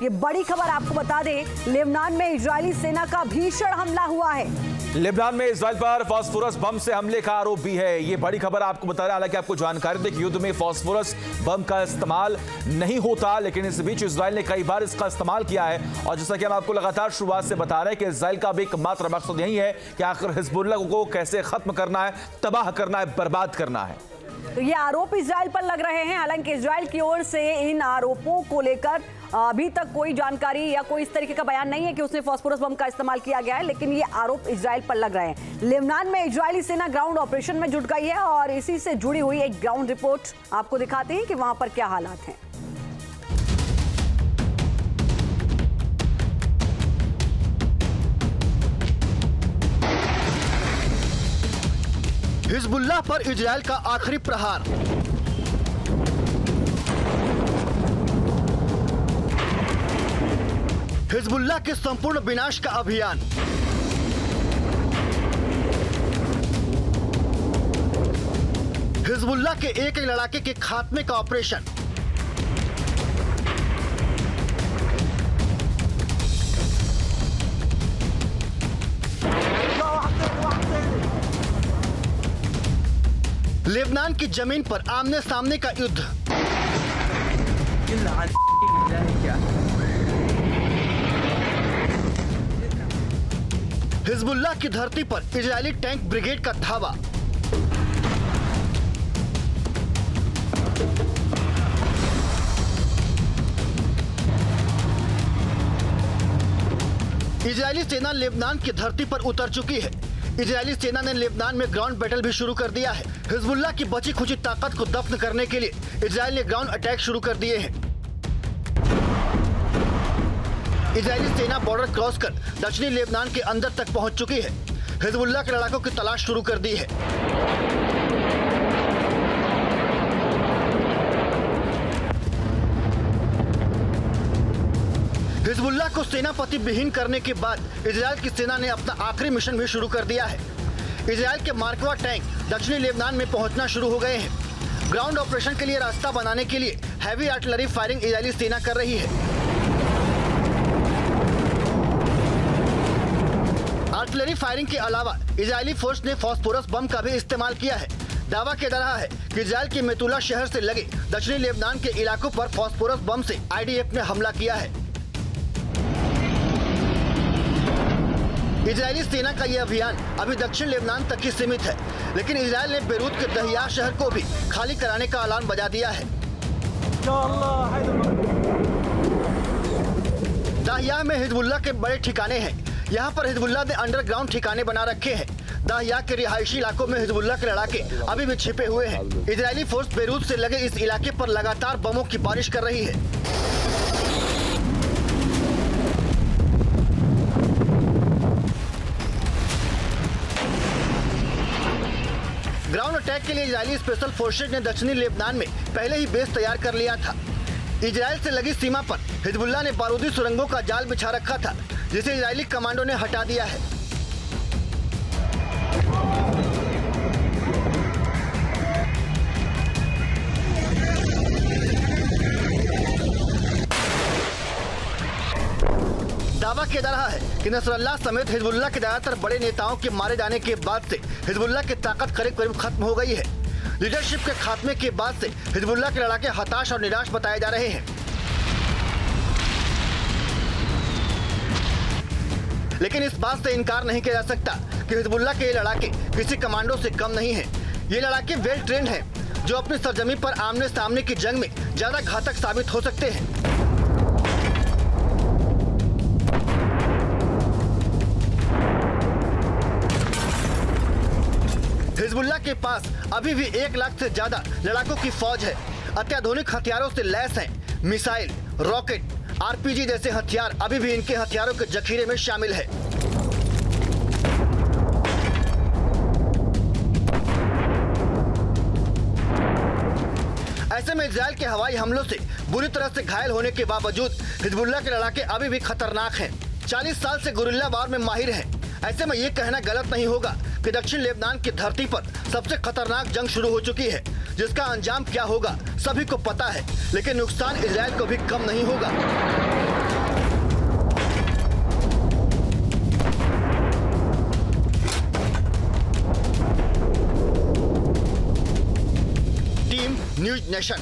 ये बड़ी खबर आपको बता दें, लेबनान में इजरायली सेना का भीषण हमला हुआ है। लेबनान में इजराइल पर फास्फोरस बम से हमले का आरोप भी है। ये बड़ी खबर आपको बता रहा है। हालांकि आपको जानकारी दें कि युद्ध में फास्फोरस बम का इस्तेमाल नहीं होता, लेकिन इस बीच इजराइल ने कई बार इसका इस्तेमाल किया है। और जैसा कि हम आपको लगातार शुरुआत से बता रहे हैं कि इजराइल का भी एकमात्र मकसद यही है कि आखिर हिजबुल्लाह को कैसे खत्म करना है, तबाह करना है, बर्बाद करना है। तो ये आरोप इजराइल पर लग रहे हैं। हालांकि इजराइल की ओर से इन आरोपों को लेकर अभी तक कोई जानकारी या कोई इस तरीके का बयान नहीं है कि उसने फास्फोरस बम का इस्तेमाल किया गया है, लेकिन ये आरोप इजराइल पर लग रहे हैं। लेबनान में इजरायली सेना ग्राउंड ऑपरेशन में जुट गई है और इसी से जुड़ी हुई एक ग्राउंड रिपोर्ट आपको दिखाते हैं कि वहां पर क्या हालात हैं। हिजबुल्लाह पर इजराइल का आखिरी प्रहार। हिजबुल्लाह के संपूर्ण विनाश का अभियान। हिजबुल्लाह के एक लड़ाके के खात्मे का ऑपरेशन। लेबनान की जमीन पर आमने सामने का युद्ध। हिजबुल्लाह की धरती पर इजरायली टैंक ब्रिगेड का धावा। इजरायली सेना लेबनान की धरती पर उतर चुकी है। इजरायली सेना ने लेबनान में ग्राउंड बैटल भी शुरू कर दिया है। हिजबुल्लाह की बची खुची ताकत को दफन करने के लिए इजरायल ने ग्राउंड अटैक शुरू कर दिए हैं। इजरायली सेना बॉर्डर क्रॉस कर दक्षिणी लेबनान के अंदर तक पहुंच चुकी है। हिजबुल्लाह के लड़ाकों की तलाश शुरू कर दी है। हिजबुल्लाह को सेनापति विहीन करने के बाद इजरायल की सेना ने अपना आखिरी मिशन भी शुरू कर दिया है। इजरायल के मार्कवा टैंक दक्षिणी लेबनान में पहुंचना शुरू हो गए हैं। ग्राउंड ऑपरेशन के लिए रास्ता बनाने के लिए हैवी आर्टिलरी फायरिंग इजरायली सेना कर रही है। आर्टिलरी फायरिंग के अलावा इजरायली फोर्स ने फास्फोरस बम का भी इस्तेमाल किया है। दावा किया जा रहा है कि इजरायल के मेतुला शहर से लगे दक्षिणी लेबनान के इलाकों पर फास्फोरस बम से आईडीएफ ने हमला किया है। इजरायली सेना का यह अभियान अभी दक्षिण लेबनान तक ही सीमित है, लेकिन इजरायल ने बेरूत के दहिया शहर को भी खाली कराने का ऐलान बजा दिया है। दहिया में हिजबुल्लाह के बड़े ठिकाने हैं। यहाँ पर हिजबुल्लाह ने अंडरग्राउंड ठिकाने बना रखे हैं। दहिया के रिहायशी इलाकों में हिजबुल्लाह के लड़ाके अभी भी छिपे हुए हैं। इजरायली फोर्स बेरूत से लगे इस इलाके पर लगातार बमों की बारिश कर रही है। ग्राउंड अटैक के लिए इजरायली स्पेशल फोर्सेज ने दक्षिणी लेबनान में पहले ही बेस तैयार कर लिया था। इजरायल से लगी सीमा पर हिजबुल्लाह ने बारूदी सुरंगों का जाल बिछा रखा था, जिसे इजरायली कमांडो ने हटा दिया है। दावा किया जा रहा है कि नसरल्लाह समेत हिजबुल्लाह के ज्यादातर बड़े नेताओं के मारे जाने के बाद से हिजबुल्लाह की ताकत करीब करीब खत्म हो गई है। लीडरशिप के खात्मे के बाद से हिजबुल्लाह के लड़ाके हताश और निराश बताए जा रहे हैं। लेकिन इस बात से इनकार नहीं किया जा सकता कि हिजबुल्लाह के ये लड़ाके किसी कमांडो से कम नहीं हैं। ये लड़ाके वेल ट्रेंड हैं, जो अपनी सरजमीन पर आमने सामने की जंग में ज्यादा घातक साबित हो सकते हैं। हिजबुल्लाह के पास अभी भी 1 लाख से ज्यादा लड़ाकों की फौज है। अत्याधुनिक हथियारों से लैस हैं। मिसाइल, रॉकेट, आरपीजी जैसे हथियार अभी भी इनके हथियारों के जखीरे में शामिल है। ऐसे में इजरायल के हवाई हमलों से बुरी तरह से घायल होने के बावजूद हिजबुल्लाह के लड़ाके अभी भी खतरनाक हैं। 40 साल से गुरिल्ला वार में माहिर हैं। ऐसे में ये कहना गलत नहीं होगा कि दक्षिण लेबनान की धरती पर सबसे खतरनाक जंग शुरू हो चुकी है, जिसका अंजाम क्या होगा सभी को पता है, लेकिन नुकसान इजरायल को भी कम नहीं होगा। News nation.